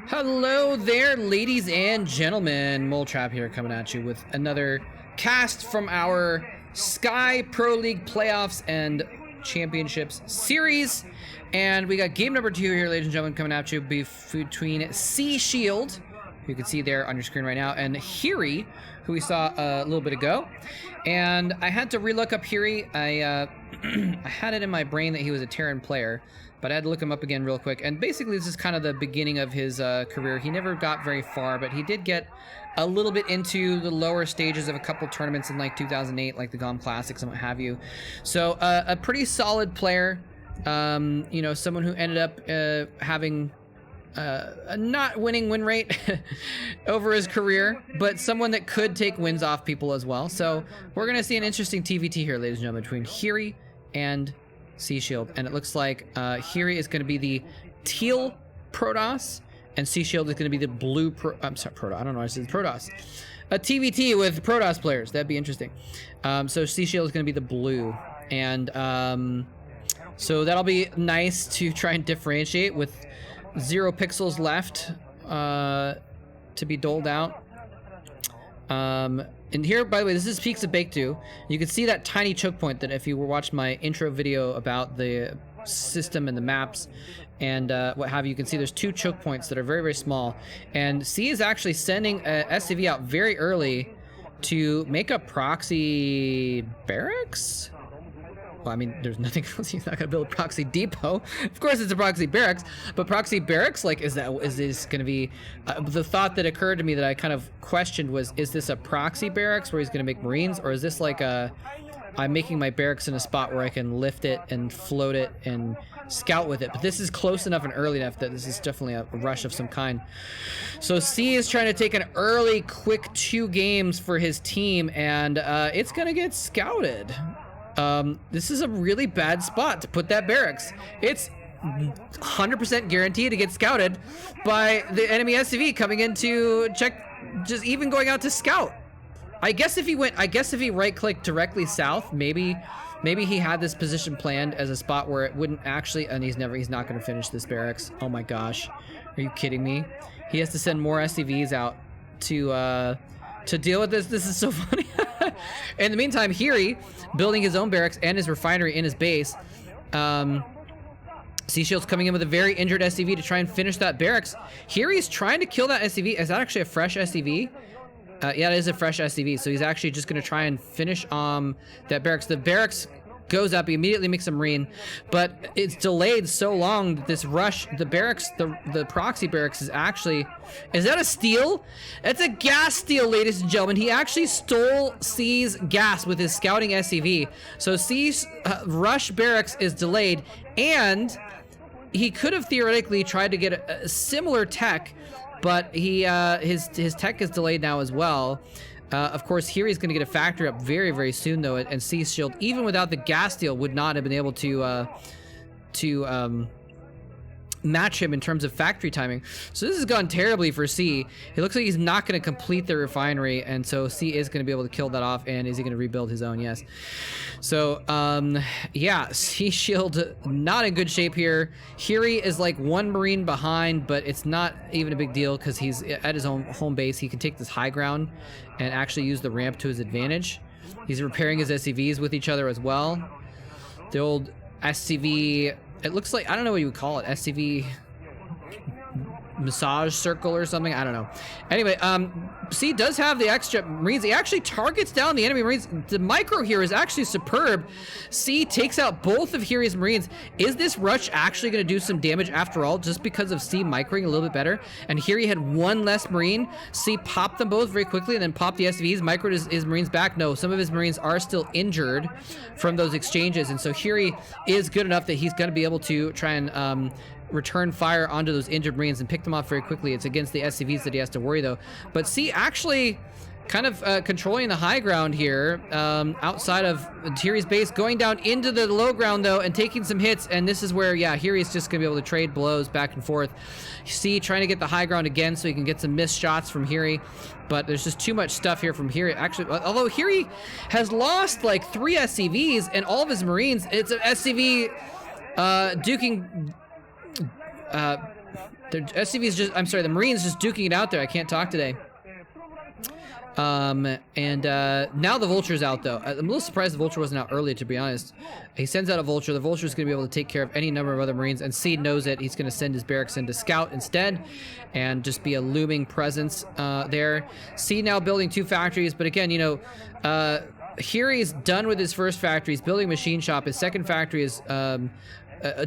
Hello there, ladies and gentlemen. Mole Trap here, coming at you with another cast from our Sky Pro League Playoffs and Championships series. And we got game number 2 here, ladies and gentlemen, coming at you between SeaShield, who you can see there on your screen right now, and Hery, who we saw a little bit ago. And I had to relook up Hery. I had it in my brain that he was a Terran player, but I had to look him up again real quick. And basically, this is kind of the beginning of his career. He never got very far, but he did get a little bit into the lower stages of a couple tournaments in like 2008, like the GOM Classics and what have you. So a pretty solid player. You know, someone who ended up having a not winning win rate over his career, but someone that could take wins off people as well. So we're going to see an interesting TVT here, ladies and gentlemen, between Hery and SeaShield. And it looks like Hery is going to be the Teal Protoss, and SeaShield is going to be the blue Protoss. I don't know why I said Protoss. A TVT with Protoss players. That'd be interesting. So SeaShield is going to be the blue. And so that'll be nice to try and differentiate with 0 pixels left to be doled out. And here, by the way, this is Peaks of Baekdu. You can see that tiny choke point that if you were watching my intro video about the system and the maps and what have you, you can see there's 2 choke points that are very, very small. And C is actually sending a SCV out very early to make a proxy barracks? Well, I mean, there's nothing else. He's not gonna build a proxy depot. Of course, it's a proxy barracks, but proxy barracks, like, is this gonna be? The thought that occurred to me that I kind of questioned was, is this a proxy barracks where he's gonna make Marines, or is this like I'm making my barracks in a spot where I can lift it and float it and scout with it? But this is close enough and early enough that this is definitely a rush of some kind. So C is trying to take an early, quick 2 games for his team, and it's gonna get scouted. This is a really bad spot to put that barracks. It's 100% guaranteed to get scouted by the enemy SCV coming in to check, just even going out to scout. I guess if he right-clicked directly south, maybe he had this position planned as a spot where it wouldn't actually, and he's not going to finish this barracks. Oh my gosh, are you kidding me? He has to send more SCVs out to deal with this. This is so funny. In the meantime, Hery building his own barracks and his refinery in his base. SeaShield's coming in with a very injured SCV to try and finish that barracks. Hery's trying to kill that SCV. Is that actually a fresh SCV? Yeah, it is a fresh SCV. So he's actually just going to try and finish that barracks. The barracks goes up, he immediately makes a Marine, but it's delayed so long that this rush, the barracks, the proxy barracks is that a steal? It's a gas steal, ladies and gentlemen. He actually stole C's gas with his scouting SCV. So C's rush barracks is delayed, and he could have theoretically tried to get a similar tech, but his tech is delayed now as well. Of course, Hery's going to get a factory up very, very soon, though, and SeaShield, even without the gas deal, would not have been able to match him in terms of factory timing. So this has gone terribly for C. It looks like he's not going to complete the refinery, and so C is going to be able to kill that off. And is he going to rebuild his own? Yes. So yeah, SeaShield not in good shape here. Hery is like 1 Marine behind, but it's not even a big deal because he's at his own home base. He can take this high ground and actually use the ramp to his advantage. He's repairing his SCVs with each other as well. The old SCV, it looks like, I don't know what you would call it, SCV massage circle or something, I don't know. Anyway, C does have the extra Marines. He actually targets down the enemy Marines. The micro here is actually superb. C takes out both of Hery's Marines. Is this rush actually going to do some damage after all, just because of C microing a little bit better? And Hery had 1 less Marine. C popped them both very quickly and then popped the SCVs. Microed his Marines back. No, some of his Marines are still injured from those exchanges, and so Hery is good enough that he's going to be able to try and return fire onto those injured Marines and pick them off very quickly. It's against the SCVs that he has to worry, though. But C actually kind of controlling the high ground here outside of Hery's base, going down into the low ground, though, and taking some hits. And this is where, yeah, Hery's just going to be able to trade blows back and forth. C trying to get the high ground again so he can get some missed shots from Hery. But there's just too much stuff here from Hery. Actually, although Hery has lost like 3 SCVs and all of his Marines, it's an SCV duking The SCV's just, I'm sorry, the Marine's just duking it out there. I can't talk today. Now the Vulture's out, though. I'm a little surprised the Vulture wasn't out earlier, to be honest. He sends out a Vulture. The Vulture's going to be able to take care of any number of other Marines, and Seed knows it. He's going to send his barracks in to scout instead and just be a looming presence there. Seed now building 2 factories, but again, you know, Hery's done with his first factory. He's building a machine shop. His second factory is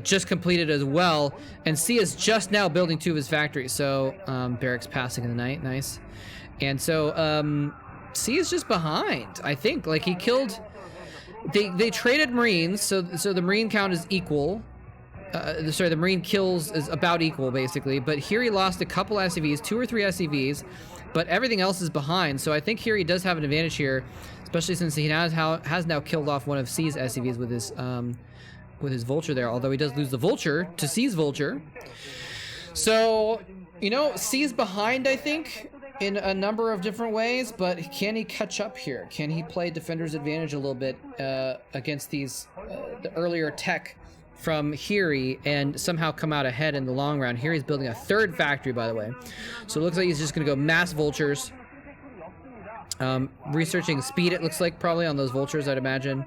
just completed as well, and C is just now building 2 of his factories. So barracks passing in the night, nice. And so C is just behind. I think like he killed. They traded Marines, so the Marine count is equal. Sorry, the Marine kills is about equal basically. But Hery lost a couple SCVs, 2 or 3 SCVs, but everything else is behind. So I think Hery does have an advantage here, especially since he has now killed off one of C's SCVs with his Vulture there. Although he does lose the Vulture to C's Vulture. So you know, C's behind, I think, in a number of different ways, but can he catch up here? Can he play defender's advantage a little bit against these the earlier tech from Hery and somehow come out ahead in the long run? Hery's building a 3rd factory, by the way, so it looks like he's just gonna go mass Vultures. Researching speed, it looks like, probably on those Vultures, I'd imagine.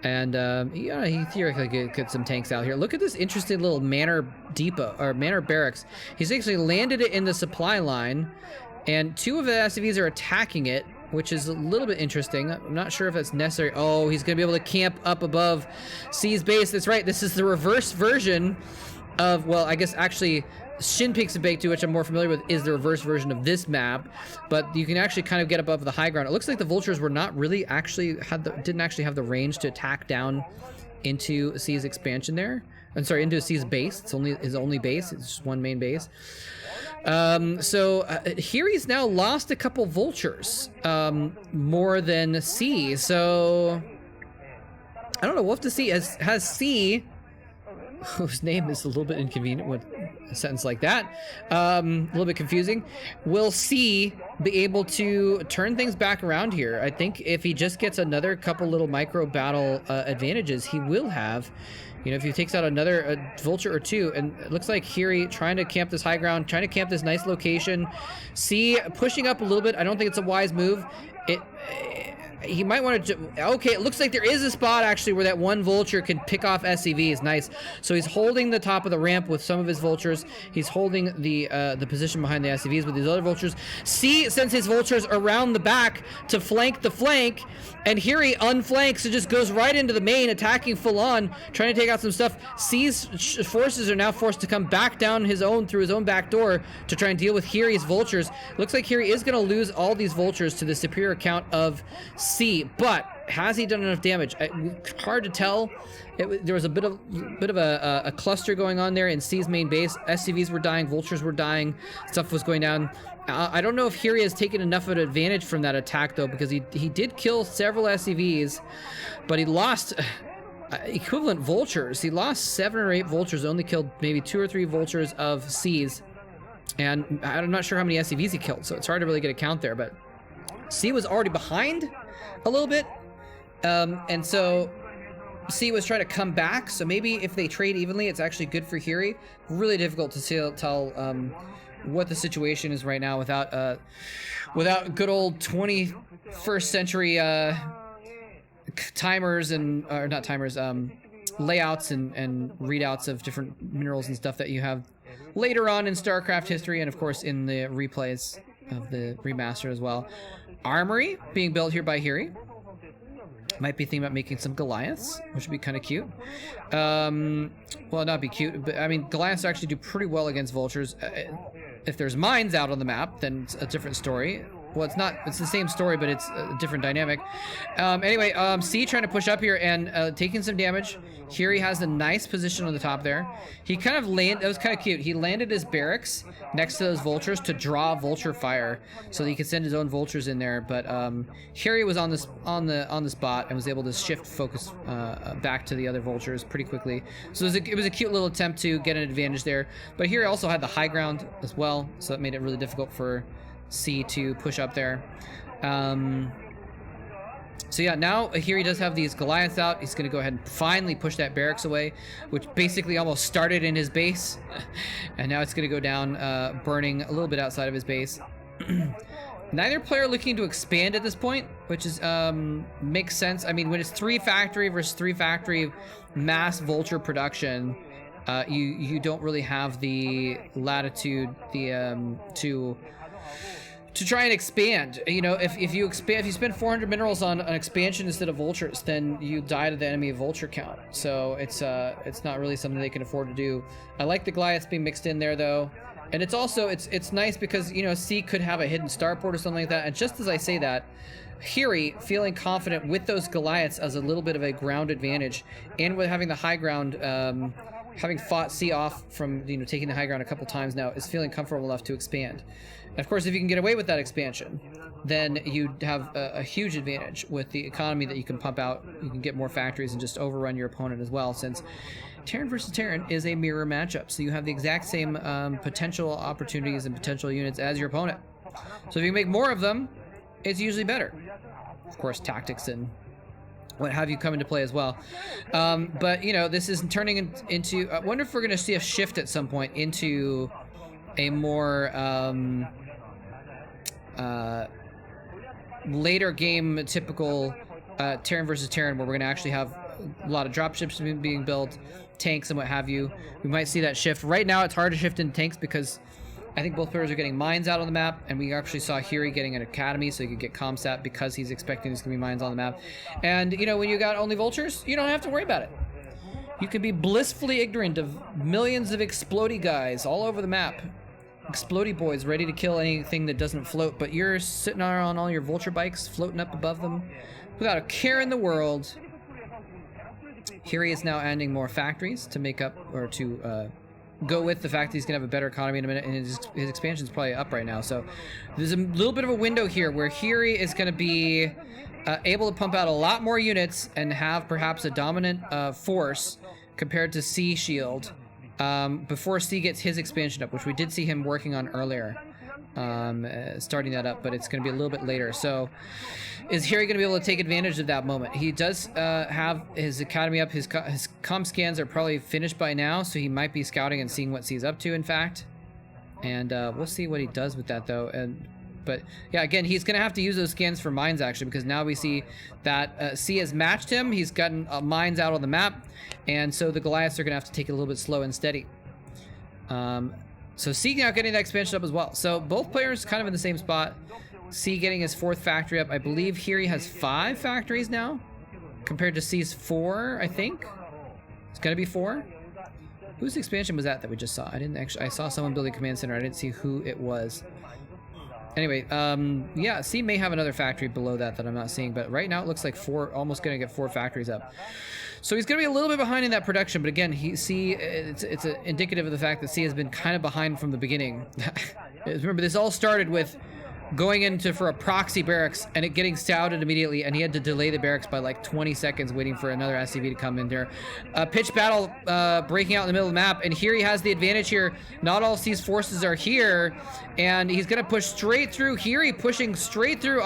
And yeah, he theoretically could get some tanks out here. Look at this interesting little Manor Depot, or Manor Barracks. He's actually landed it in the supply line, and 2 of the SCVs are attacking it, which is a little bit interesting. I'm not sure if that's necessary. Oh, he's going to be able to camp up above C's base. That's right. This is the reverse version of, well, I guess actually Shin Peaks and Bake 2, which I'm more familiar with, is the reverse version of this map. But you can actually kind of get above the high ground. It looks like the Vultures were not really actually, didn't actually have the range to attack down into C's expansion there. I'm sorry, into C's base. It's only his only base. It's just one main base. Hery's now lost a couple Vultures, more than C. So I don't know. We'll have to see. Has C, whose name is a little bit inconvenient with a sentence like that, a little bit confusing, will C be able to turn things back around here? I think if he just gets another couple little micro battle advantages, he will have. You know, if he takes out another Vulture or 2, and it looks like Hery trying to camp this high ground, trying to camp this nice location. C pushing up a little bit. I don't think it's a wise move. He might want to. Okay, it looks like there is a spot actually where that one Vulture can pick off SCVs. Nice. So he's holding the top of the ramp with some of his Vultures. He's holding the position behind the SCVs with these other Vultures. C sends his Vultures around the back to flank the flank, and Hery unflanks and just goes right into the main, attacking full on, trying to take out some stuff. C's forces are now forced to come back down through his own back door to try and deal with Hery's Vultures. Looks like Hery is going to lose all these Vultures to the superior count of C, but has he done enough damage? Hard to tell. There was a bit of a cluster going on there in C's main base. SCVs were dying, Vultures were dying, stuff was going down. I don't know if Hery has taken enough of an advantage from that attack though, because he did kill several SCVs, but he lost equivalent Vultures. He lost 7 or 8 Vultures, only killed maybe 2 or 3 Vultures of C's, and I'm not sure how many SCVs he killed, so it's hard to really get a count there. But C was already behind a little bit, and so C was trying to come back. So maybe if they trade evenly, it's actually good for Hery. Really difficult to tell what the situation is right now without good old 21st century timers and or not timers, layouts and readouts of different minerals and stuff that you have later on in StarCraft history, and of course in the replays of the remaster as well. Armory being built here by Hery. Might be thinking about making some Goliaths, which would be kind of cute. Well, not be cute, but I mean, Goliaths actually do pretty well against Vultures. If there's mines out on the map, then it's a different story. Well, it's not. It's the same story, but it's a different dynamic. Anyway, C trying to push up here and taking some damage. Hery has a nice position on the top there. He kind of landed. That was kind of cute. He landed his barracks next to those Vultures to draw Vulture fire, so that he could send his own Vultures in there. But Hery was on the spot and was able to shift focus back to the other Vultures pretty quickly. So it was a cute little attempt to get an advantage there. But Hery also had the high ground as well, so it made it really difficult for C to push up there. So yeah, now Hery does have these Goliaths out. He's going to go ahead and finally push that barracks away, which basically almost started in his base. And now it's going to go down, burning a little bit outside of his base. Neither player looking to expand at this point, which is makes sense. I mean, when it's 3 factory versus 3 factory mass vulture production, you don't really have the latitude to try and expand. You know, if you spend 400 minerals on an expansion instead of vultures, then you die to the enemy vulture count. So it's not really something they can afford to do. I like the Goliaths being mixed in there though, and it's also it's nice because, you know, C could have a hidden starport or something like that. And just as I say that, Hery feeling confident with those Goliaths as a little bit of a ground advantage, and with having the high ground, having fought C off from, you know, taking the high ground a couple times now, is feeling comfortable enough to expand. And of course, if you can get away with that expansion, then you have a huge advantage with the economy that you can pump out. You can get more factories and just overrun your opponent as well, since Terran versus Terran is a mirror matchup. So you have the exact same potential opportunities and potential units as your opponent. So if you make more of them, it's usually better. Of course, tactics and what have you come into play as well. But, you know, this is turning into... I wonder if we're going to see a shift at some point into a more later game typical Terran versus Terran, where we're going to actually have a lot of dropships being built, tanks and what have you. We might see that shift. Right now, it's hard to shift into tanks because I think both players are getting mines out on the map, and we actually saw Hery getting an academy so he could get comsat because he's expecting there's going to be mines on the map. And, you know, when you got only vultures, you don't have to worry about it. You can be blissfully ignorant of millions of explodey guys all over the map. Explodey boys ready to kill anything that doesn't float, but you're sitting on all your vulture bikes floating up above them without a care in the world. Hery is now adding more factories to make up, or to go with the fact that he's gonna have a better economy in a minute, and his expansion's probably up right now. So there's a little bit of a window here where Hery is gonna be able to pump out a lot more units and have perhaps a dominant force compared to SeaShield before C gets his expansion up, which we did see him working on earlier, starting that up, but it's going to be a little bit later. So is Hery going to be able to take advantage of that moment? He does have his academy up. His comm scans are probably finished by now, so he might be scouting and seeing what C's up to, in fact. And we'll see what he does with that, though. But yeah, again, he's going to have to use those scans for mines, actually, because now we see that C has matched him. He's gotten mines out on the map, and so the Goliaths are going to have to take it a little bit slow and steady. So C now getting that expansion up as well. So both players kind of in the same spot. C getting his 4th factory up. I believe Hery has 5 factories now, compared to C's 4, I think. It's going to be 4. Whose expansion was that we just saw? I saw someone building command center. I didn't see who it was. Anyway, yeah, C may have another factory below that I'm not seeing, but right now it looks like 4, almost going to get 4 factories up. So he's going to be a little bit behind in that production, but again, it's indicative of the fact that C has been kind of behind from the beginning. Remember, this all started with going into for a proxy barracks and it getting scouted immediately, and he had to delay the barracks by like 20 seconds waiting for another SCV to come in there. Pitch battle breaking out in the middle of the map, and here he has the advantage here. Not all C's forces are here, and he's going to push straight through. Hery pushing straight through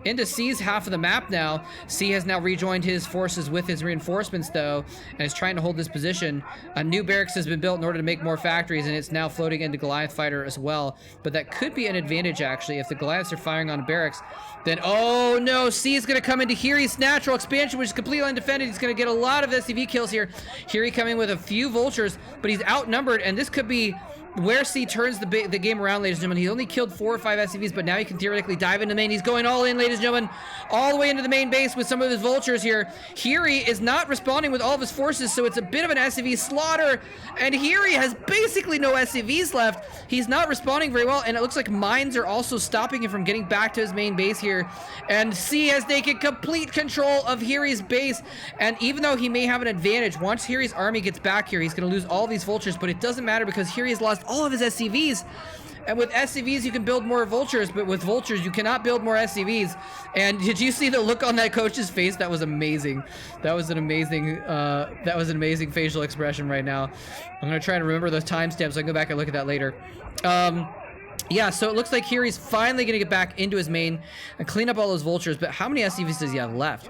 into C's half of the map now. C has now rejoined his forces with his reinforcements, though, and is trying to hold this position. A new barracks has been built in order to make more factories, and it's now floating into Goliath fighter as well. But that could be an advantage, actually, if the Goliaths are firing on barracks. Then, oh no, C is going to come into Hery's natural expansion, which is completely undefended. He's going to get a lot of SCV kills here. Hery coming with a few vultures, but he's outnumbered, and this could be where C turns the game around, ladies and gentlemen. He only killed 4 or 5 SCVs, but now he can theoretically dive into the main. He's going all in, ladies and gentlemen, all the way into the main base with some of his vultures here. Hery is not responding with all of his forces, so it's a bit of an SCV slaughter, and Hery has basically no SCVs left. He's not responding very well, and it looks like mines are also stopping him from getting back to his main base here. And C has taken complete control of Hery's base, and even though he may have an advantage, once Hery's army gets back here, he's going to lose all these vultures, but it doesn't matter because Hery has lost all of his SCVs. And with SCVs, you can build more vultures, but with vultures, you cannot build more SCVs. And did you see the look on that coach's face? That was amazing. That was an amazing facial expression right now. I'm gonna try to remember those timestamps so I can go back and look at that later. Yeah, so it looks like Hery's finally going to get back into his main and clean up all those vultures, but how many SCVs does he have left?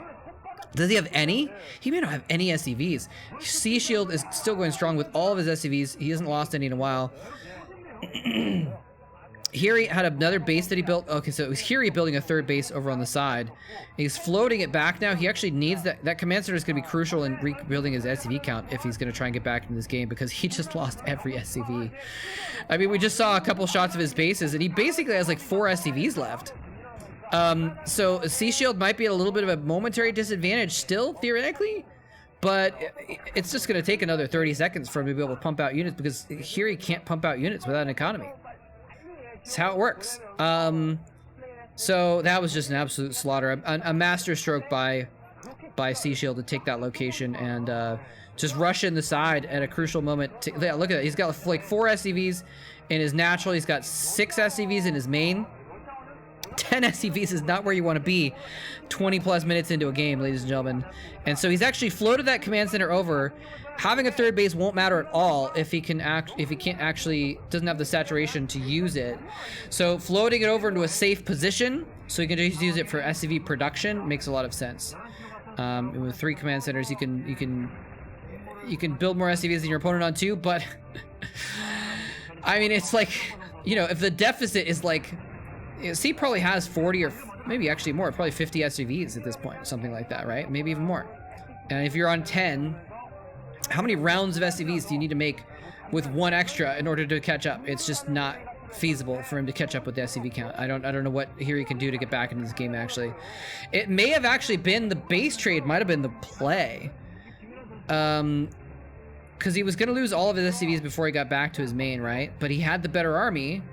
Does he have any? He may not have any SCVs. SeaShield is still going strong with all of his SCVs. He hasn't lost any in a while. Hery had another base that he built. Okay, so it was Hery building a third base over on the side. He's floating it back now. He actually needs that. That command center is going to be crucial in rebuilding his SCV count if he's going to try and get back in this game, because he just lost every SCV. I mean, we just saw a couple shots of his bases, and he basically has like 4 SCVs left. So SeaShield might be at a little bit of a momentary disadvantage still, theoretically, but it's just going to take another 30 seconds for him to be able to pump out units, because Hery can't pump out units without an economy. That's how it works. So that was just an absolute slaughter. A master stroke by SeaShield to take that location and just rush in the side at a crucial moment. Yeah, look at that. He's got like 4 SCVs in his natural. He's got 6 SCVs in his main. 10 SCVs is not where you want to be 20 plus minutes into a game, ladies and gentlemen. And so he's actually floated that command center over. Having a third base won't matter at all if he can't actually doesn't have the saturation to use it. So floating it over into a safe position so he can just use it for SCV production makes a lot of sense. With 3 command centers, you can build more SCVs than your opponent on 2, but I mean, it's like, you know, if the deficit is like, C probably has 40 or maybe actually more, probably 50 SCVs at this point, something like that, right? Maybe even more. And if you're on 10, how many rounds of SCVs do you need to make with 1 extra in order to catch up? It's just not feasible for him to catch up with the SCV count. I don't know what Hery can do to get back into this game, actually. It may have actually been the base trade, might have been the play. Because he was going to lose all of his SCVs before he got back to his main, right? But he had the better army.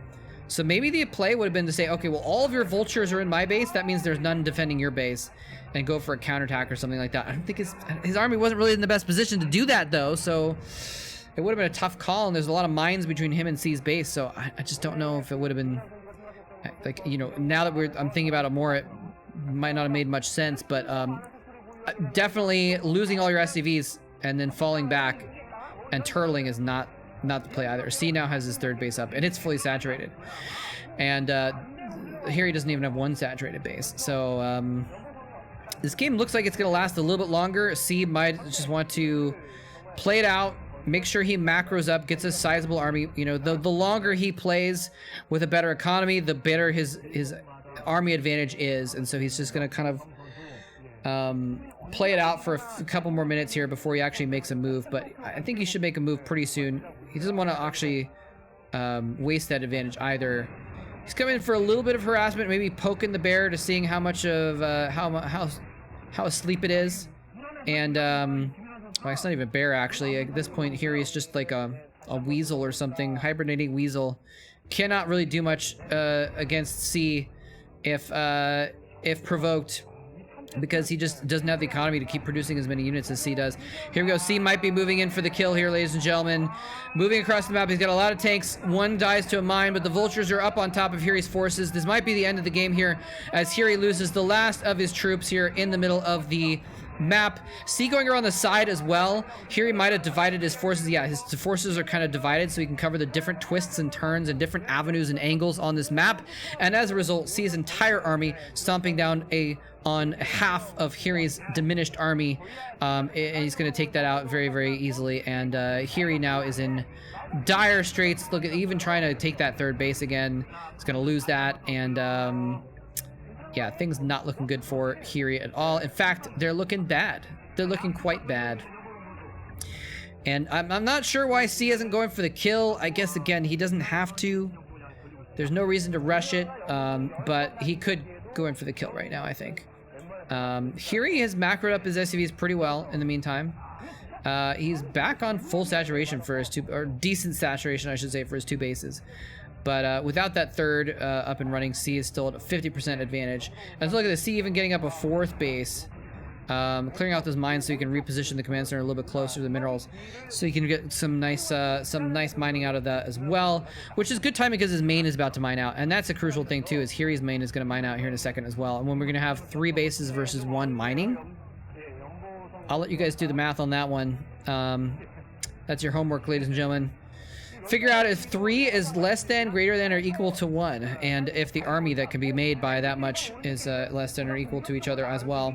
So maybe the play would have been to say, okay, well, all of your vultures are in my base. That means there's none defending your base, and go for a counterattack or something like that. I don't think his army wasn't really in the best position to do that, though. So it would have been a tough call, and there's a lot of mines between him and C's base. So I just don't know if it would have been, like, you know, now that I'm thinking about it more, it might not have made much sense. But definitely losing all your SCVs and then falling back and turtling is not the play either. C now has his third base up, and it's fully saturated. And Hery doesn't even have 1 saturated base. So this game looks like it's going to last a little bit longer. C might just want to play it out, make sure he macros up, gets a sizable army. You know, the longer he plays with a better economy, the better his army advantage is. And so he's just going to kind of play it out for a couple more minutes here before he actually makes a move. But I think he should make a move pretty soon. He doesn't want to actually waste that advantage either. He's coming in for a little bit of harassment, maybe poking the bear to seeing how much of how asleep it is. And well, it's not even a bear actually. At this point here, he's just like a weasel or something, hibernating weasel. Cannot really do much against C if provoked, because he just doesn't have the economy to keep producing as many units as C does. Here we go. C might be moving in for the kill here, ladies and gentlemen. Moving across the map. He's got a lot of tanks. 1 dies to a mine, but the vultures are up on top of Hery's forces. This might be the end of the game here, as Hery loses the last of his troops here in the middle of the map. C going around the side as well. Hery might have divided his forces. Yeah, his forces are kind of divided, so he can cover the different twists and turns and different avenues and angles on this map. And as a result, C's entire army stomping down on half of Hery's diminished army, and he's going to take that out very, very easily. And Hery now is in dire straits. Look at even trying to take that third base again. He's going to lose that, and yeah, things not looking good for Hery at all. In fact, they're looking bad. They're looking quite bad. And I'm not sure why C isn't going for the kill. I guess, again, he doesn't have to. There's no reason to rush it, but he could go in for the kill right now, I think. Hery has macroed up his SCVs pretty well in the meantime. He's back on full saturation for his 2, or decent saturation, I should say, for his 2 bases. But without that third up and running, C is still at a 50% advantage. And let's look at the C even getting up a 4th base. Clearing out those mines so you can reposition the command center a little bit closer to the minerals, so you can get some nice mining out of that as well, which is good timing because his main is about to mine out. And that's a crucial thing too, is Hery's main is going to mine out here in a second as well. And when we're going to have 3 bases versus 1 mining, I'll let you guys do the math on that one. That's your homework, ladies and gentlemen. Figure out if 3 is less than, greater than, or equal to 1, and if the army that can be made by that much is less than or equal to each other as well.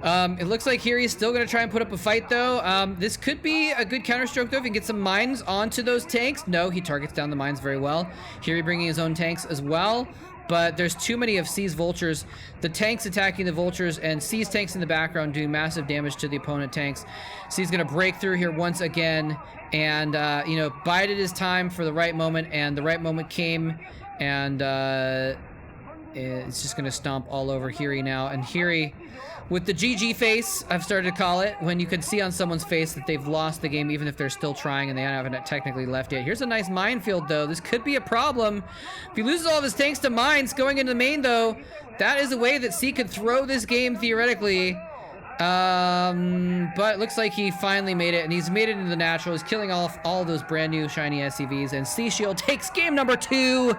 It looks like Hery's still going to try and put up a fight, though. This could be a good counterstroke, though, if he can get some mines onto those tanks. No, he targets down the mines very well. Hery bringing his own tanks as well. But there's too many of C's vultures. The tanks attacking the vultures and C's tanks in the background doing massive damage to the opponent tanks. C's gonna break through here once again and, you know, bided his time for the right moment, and the right moment came, and it's just gonna stomp all over Hery now. And Hery, with the GG face, I've started to call it, when you can see on someone's face that they've lost the game even if they're still trying and they haven't technically left yet. Here's a nice minefield, though. This could be a problem. If he loses all of his tanks to mines going into the main, though, that is a way that C could throw this game theoretically. But it looks like he finally made it, and he's made it into the natural. He's killing off all those brand new shiny SCVs, and SeaShield takes game number 2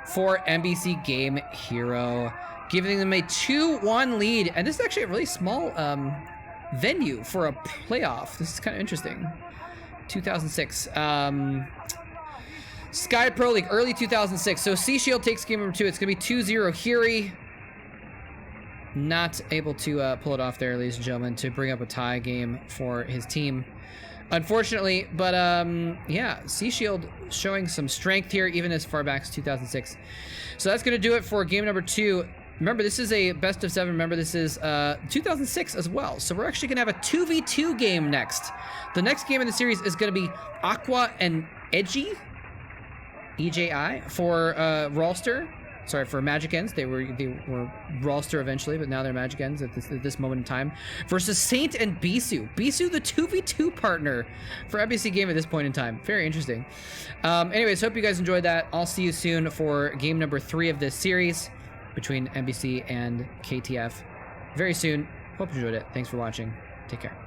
for MBC Game Hero, giving them a 2-1 lead. And this is actually a really small venue for a playoff. This is kind of interesting. 2006. Sky Pro League, early 2006. So SeaShield takes game number 2. It's going to be 2-0. Hery not able to pull it off there, ladies and gentlemen, to bring up a tie game for his team, unfortunately. But yeah, SeaShield showing some strength here, even as far back as 2006. So that's going to do it for game number 2. Remember, this is a best of 7. Remember, this is 2006 as well. So we're actually going to have a 2v2 game next. The next game in the series is going to be Aqua and Edgy, EJI, for Rawlster. Sorry, for Magic Ends. They were Rawlster eventually, but now they're Magic Ends at this moment in time. Versus Saint and Bisu. Bisu, the 2v2 partner for MBC game at this point in time. Very interesting. Anyways, hope you guys enjoyed that. I'll see you soon for game number 3 of this series between MBC and KTF very soon. Hope you enjoyed it. Thanks for watching. Take care.